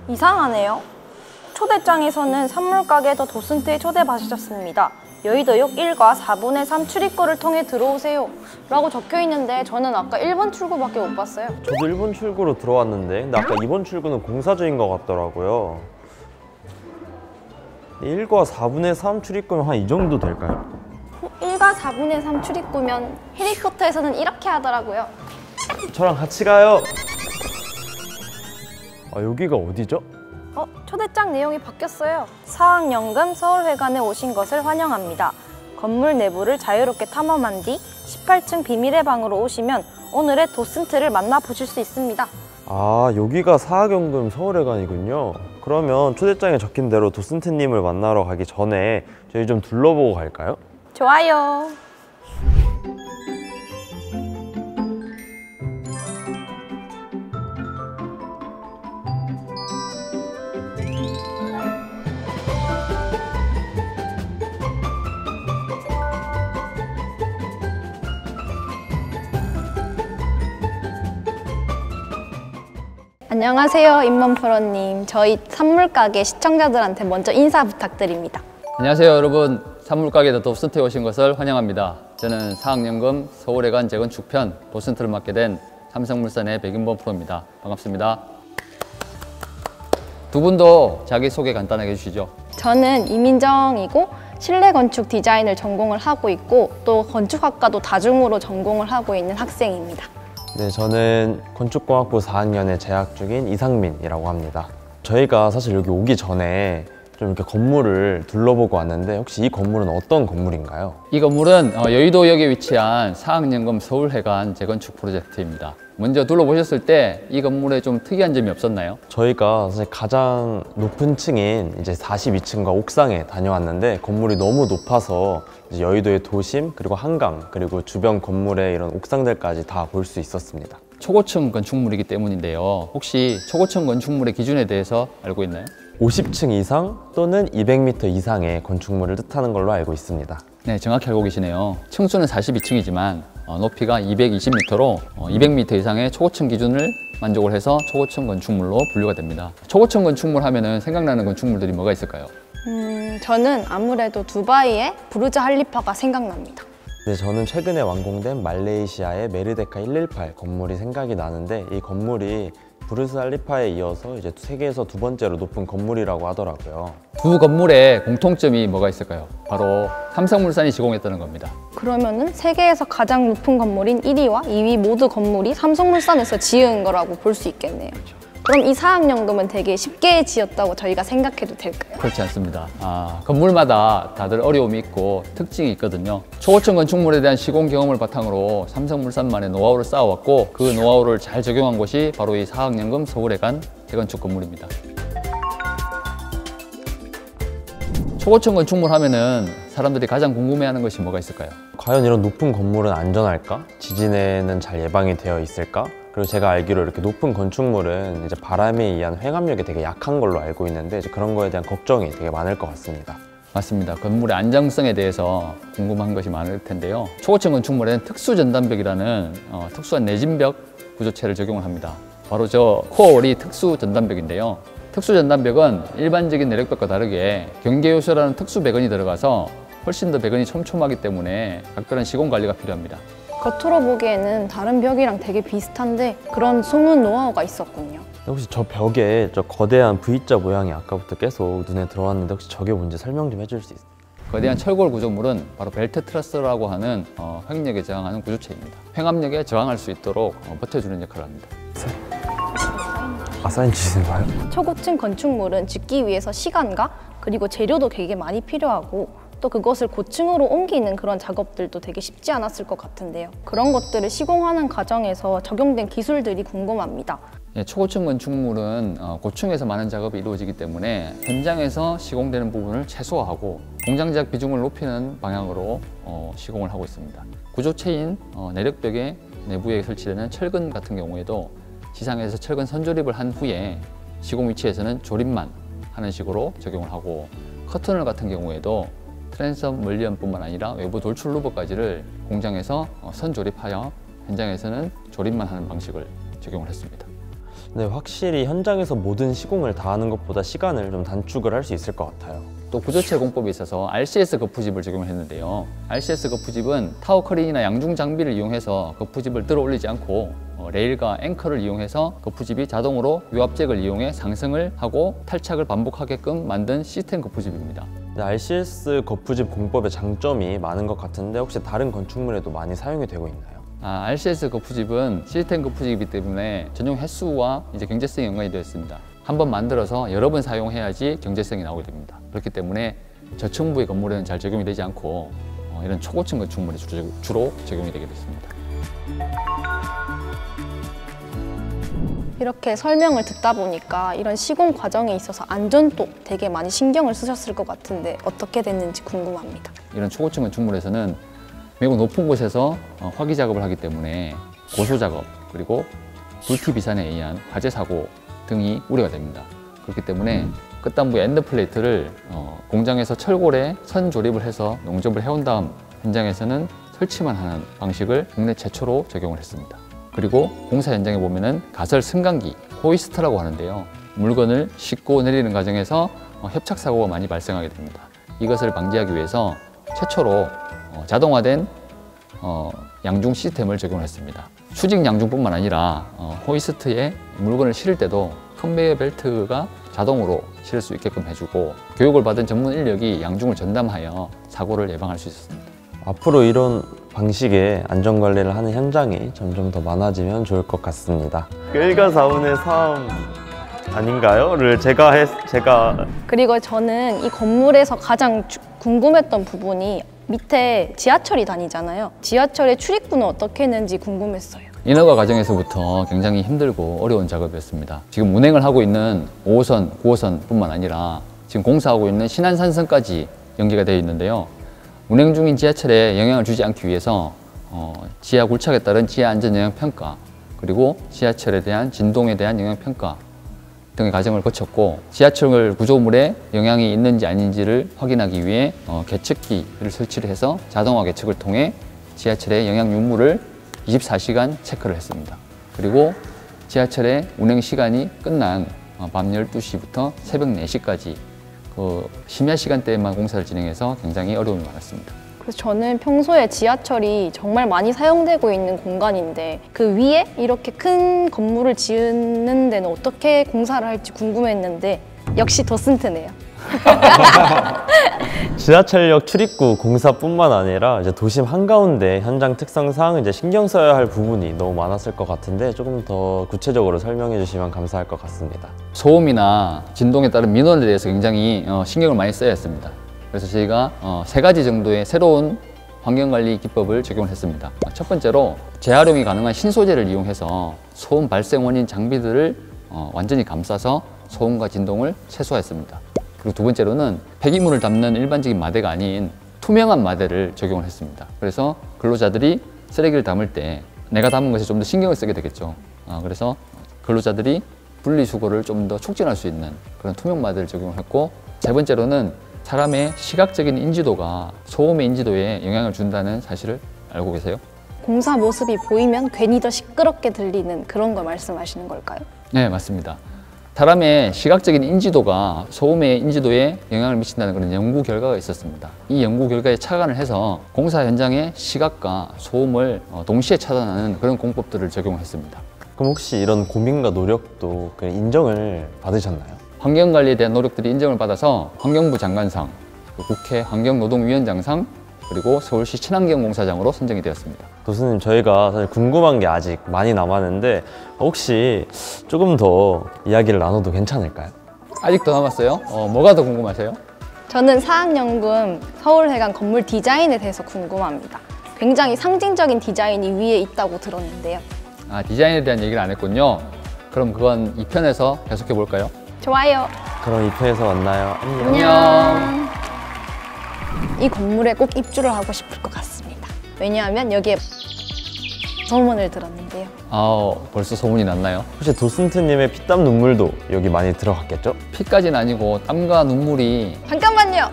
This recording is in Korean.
이상하네요. 초대장에서는 산물가게 더 도슨트에 초대받으셨습니다. 여의도역 1과 4분의 3 출입구를 통해 들어오세요 라고 적혀 있는데 저는 아까 1번 출구밖에 못 봤어요. 저도 1번 출구로 들어왔는데 근데 아까 2번 출구는 공사 중인 것 같더라고요. 1과 4분의 3 출입구면 한 이 정도 될까요? 1과 4분의 3 출입구면 해리포터에서는 이렇게 하더라고요. 저랑 같이 가요. 아, 여기가 어디죠? 초대장 내용이 바뀌었어요. 사학연금 서울회관에 오신 것을 환영합니다. 건물 내부를 자유롭게 탐험한 뒤 18층 비밀의 방으로 오시면 오늘의 도슨트를 만나보실 수 있습니다. 아, 여기가 사학연금 서울회관이군요. 그러면 초대장에 적힌 대로 도슨트님을 만나러 가기 전에 저희 좀 둘러보고 갈까요? 좋아요. 안녕하세요, 임먼프로님. 저희 산물가게 시청자들한테 먼저 인사 부탁드립니다. 안녕하세요, 여러분. 산물가게 더 도슨트에 오신 것을 환영합니다. 저는 사학연금 서울회관 재건축편 도슨트를 맡게 된 삼성물산의 백인범 프로입니다. 반갑습니다. 두 분도 자기소개 간단하게 해주시죠. 저는 이민정이고 실내건축 디자인을 전공을 하고 있고 또 건축학과도 다중으로 전공을 하고 있는 학생입니다. 네, 저는 건축공학부 4학년에 재학 중인 이상민이라고 합니다. 저희가 사실 여기 오기 전에 좀 이렇게 건물을 둘러보고 왔는데 혹시 이 건물은 어떤 건물인가요? 이 건물은 여의도역에 위치한 사학연금 서울회관 재건축 프로젝트입니다. 먼저 둘러보셨을 때 이 건물에 좀 특이한 점이 없었나요? 저희가 사실 가장 높은 층인 이제 42층과 옥상에 다녀왔는데 건물이 너무 높아서 이제 여의도의 도심 그리고 한강 그리고 주변 건물의 이런 옥상들까지 다 볼 수 있었습니다. 초고층 건축물이기 때문인데요. 혹시 초고층 건축물의 기준에 대해서 알고 있나요? 50층 이상 또는 200m 이상의 건축물을 뜻하는 걸로 알고 있습니다. 네, 정확히 알고 계시네요. 층수는 42층이지만 높이가 220m로 200m 이상의 초고층 기준을 만족을 해서 초고층 건축물로 분류가 됩니다. 초고층 건축물 하면은 생각나는 건축물들이 뭐가 있을까요? 저는 아무래도 두바이의 부르즈 할리파가 생각납니다. 네, 저는 최근에 완공된 말레이시아의 메르데카 118 건물이 생각이 나는데 이 건물이 부르즈 할리파에 이어서 이제 세계에서 두 번째로 높은 건물이라고 하더라고요. 두 건물의 공통점이 뭐가 있을까요? 바로 삼성물산이 시공했다는 겁니다. 그러면은 세계에서 가장 높은 건물인 1위와 2위 모두 건물이 삼성물산에서 지은 거라고 볼 수 있겠네요. 그럼 이 사학연금은 되게 쉽게 지었다고 저희가 생각해도 될까요? 그렇지 않습니다. 건물마다 다들 어려움이 있고 특징이 있거든요. 초고층 건축물에 대한 시공 경험을 바탕으로 삼성물산만의 노하우를 쌓아왔고 그 노하우를 잘 적용한 곳이 바로 이 사학연금 서울회관 재건축 건물입니다. 초고층 건축물 하면은 사람들이 가장 궁금해하는 것이 뭐가 있을까요? 과연 이런 높은 건물은 안전할까? 지진에는 잘 예방이 되어 있을까? 그리고 제가 알기로 이렇게 높은 건축물은 이제 바람에 의한 횡압력이 되게 약한 걸로 알고 있는데 이제 그런 거에 대한 걱정이 되게 많을 것 같습니다. 맞습니다. 건물의 안정성에 대해서 궁금한 것이 많을 텐데요. 초고층 건축물에는 특수전단벽이라는 특수한 내진벽 구조체를 적용을 합니다. 바로 저 코어월이 특수전단벽인데요. 특수전단벽은 일반적인 내력벽과 다르게 경계요소라는 특수 배건이 들어가서 훨씬 더 배건이 촘촘하기 때문에 각별한 시공 관리가 필요합니다. 겉으로 보기에는 다른 벽이랑 되게 비슷한데 그런 숨은 노하우가 있었군요. 혹시 저 벽에 저 거대한 V자 모양이 아까부터 계속 눈에 들어왔는데 혹시 저게 뭔지 설명 좀 해줄 수 있어요? 거대한 철골 구조물은 바로 벨트 트러스라고 하는 횡력에 저항하는 구조체입니다. 횡압력에 저항할 수 있도록 버텨주는 역할을 합니다. 사인 주시는가요? 초고층 건축물은 짓기 위해서 시간과 그리고 재료도 되게 많이 필요하고 또 그것을 고층으로 옮기는 그런 작업들도 되게 쉽지 않았을 것 같은데요. 그런 것들을 시공하는 과정에서 적용된 기술들이 궁금합니다. 예, 초고층 건축물은 고층에서 많은 작업이 이루어지기 때문에 현장에서 시공되는 부분을 최소화하고 공장 제작 비중을 높이는 방향으로 시공을 하고 있습니다. 구조체인 내력벽의 내부에 설치되는 철근 같은 경우에도 지상에서 철근 선조립을 한 후에 시공 위치에서는 조립만 하는 식으로 적용을 하고 커튼홀 같은 경우에도 트랜섬 멀리언뿐만 아니라 외부 돌출 루버까지를 공장에서 선조립하여 현장에서는 조립만 하는 방식을 적용을 했습니다. 네, 확실히 현장에서 모든 시공을 다 하는 것보다 시간을 좀 단축을 할 수 있을 것 같아요. 또 구조체 공법에 있어서 RCS 거푸집을 적용했는데요. RCS 거푸집은 타워 커링이나 양중 장비를 이용해서 거푸집을 들어 올리지 않고 레일과 앵커를 이용해서 거푸집이 자동으로 유압잭을 이용해 상승을 하고 탈착을 반복하게끔 만든 시스템 거푸집입니다. 네, RCS 거푸집 공법의 장점이 많은 것 같은데 혹시 다른 건축물에도 많이 사용이 되고 있나요? RCS 거푸집은 시스템 거푸집이기 때문에 전용 횟수와 경제성이 연관이 되어 있습니다. 한번 만들어서 여러 번 사용해야지 경제성이 나오게 됩니다. 그렇기 때문에 저층부의 건물에는 잘 적용이 되지 않고 이런 초고층 건축물에 주로 적용이 되게 됐습니다. 이렇게 설명을 듣다 보니까 이런 시공 과정에 있어서 안전도 되게 많이 신경을 쓰셨을 것 같은데 어떻게 됐는지 궁금합니다. 이런 초고층 건축물에서는 매우 높은 곳에서 화기 작업을 하기 때문에 고소 작업 그리고 불티 비산에 의한 화재 사고 등이 우려가 됩니다. 그렇기 때문에 끝단부의 엔드 플레이트를 공장에서 철골에 선 조립을 해서 용접을 해온 다음 현장에서는 설치만 하는 방식을 국내 최초로 적용을 했습니다. 그리고 공사 현장에 보면은 가설 승강기, 호이스트라고 하는데요. 물건을 싣고 내리는 과정에서 협착 사고가 많이 발생하게 됩니다. 이것을 방지하기 위해서 최초로 자동화된 양중 시스템을 적용했습니다. 수직 양중뿐만 아니라 호이스트에 물건을 실을 때도 컨베이어 벨트가 자동으로 실을 수 있게끔 해주고 교육을 받은 전문 인력이 양중을 전담하여 사고를 예방할 수 있었습니다. 앞으로 이런 방식의 안전관리를 하는 현장이 점점 더 많아지면 좋을 것 같습니다. 1과 4운의 삶 아닌가요?를 제가 그리고 저는 이 건물에서 가장 궁금했던 부분이 밑에 지하철이 다니잖아요. 지하철의 출입구는 어떻게 했는지 궁금했어요. 인허가 과정에서부터 굉장히 힘들고 어려운 작업이었습니다. 지금 운행을 하고 있는 5호선, 9호선 뿐만 아니라 지금 공사하고 있는 신안산선까지 연계가 되어 있는데요. 운행 중인 지하철에 영향을 주지 않기 위해서 지하 굴착에 따른 지하 안전 영향 평가 그리고 지하철에 대한 진동에 대한 영향 평가 등의 과정을 거쳤고 지하철 구조물에 영향이 있는지 아닌지를 확인하기 위해 계측기를 설치를 해서 자동화 계측을 통해 지하철의 영향 유무를 24시간 체크를 했습니다. 그리고 지하철의 운행 시간이 끝난 밤 12시부터 새벽 4시까지 심야 시간대에만 공사를 진행해서 굉장히 어려움이 많았습니다. 그래서 저는 평소에 지하철이 정말 많이 사용되고 있는 공간인데 그 위에 이렇게 큰 건물을 지으는 데는 어떻게 공사를 할지 궁금했는데 역시 도슨트네요. 지하철역 출입구 공사뿐만 아니라 이제 도심 한가운데 현장 특성상 이제 신경 써야 할 부분이 너무 많았을 것 같은데 조금 더 구체적으로 설명해 주시면 감사할 것 같습니다. 소음이나 진동에 따른 민원에 대해서 굉장히 신경을 많이 써야 했습니다. 그래서 저희가 3가지 정도의 새로운 환경관리 기법을 적용을 했습니다. 첫 번째로 재활용이 가능한 신소재를 이용해서 소음 발생 원인 장비들을 완전히 감싸서 소음과 진동을 최소화했습니다. 그리고 두 번째로는 폐기물을 담는 일반적인 마대가 아닌 투명한 마대를 적용을 했습니다. 그래서 근로자들이 쓰레기를 담을 때 내가 담은 것에 좀 더 신경을 쓰게 되겠죠. 그래서 근로자들이 분리수거를 좀 더 촉진할 수 있는 그런 투명 마대를 적용을 했고 세 번째로는 사람의 시각적인 인지도가 소음의 인지도에 영향을 준다는 사실을 알고 계세요? 공사 모습이 보이면 괜히 더 시끄럽게 들리는 그런 걸 말씀하시는 걸까요? 네, 맞습니다. 사람의 시각적인 인지도가 소음의 인지도에 영향을 미친다는 그런 연구 결과가 있었습니다. 이 연구 결과에 착안을 해서 공사 현장의 시각과 소음을 동시에 차단하는 그런 공법들을 적용했습니다. 그럼 혹시 이런 고민과 노력도 인정을 받으셨나요? 환경관리에 대한 노력들이 인정을 받아서 환경부 장관상, 국회 환경노동위원장상, 그리고 서울시 친환경공사장으로 선정이 되었습니다. 도수님, 저희가 사실 궁금한 게 아직 많이 남았는데 혹시 조금 더 이야기를 나눠도 괜찮을까요? 아직도 남았어요? 뭐가 더 궁금하세요? 저는 사학연구원 서울회관 건물 디자인에 대해서 궁금합니다. 굉장히 상징적인 디자인이 위에 있다고 들었는데요. 디자인에 대한 얘기를 안 했군요. 그럼 그건 2편에서 계속해 볼까요? 좋아요. 그럼 2편에서 만나요. 안녕. 안녕. 이 건물에 꼭 입주를 하고 싶을 것 같습니다. 왜냐하면 여기에 소문을 들었는데요. 벌써 소문이 났나요? 혹시 도슨트님의 피땀 눈물도 여기 많이 들어갔겠죠? 피까지는 아니고 땀과 눈물이 잠깐만요.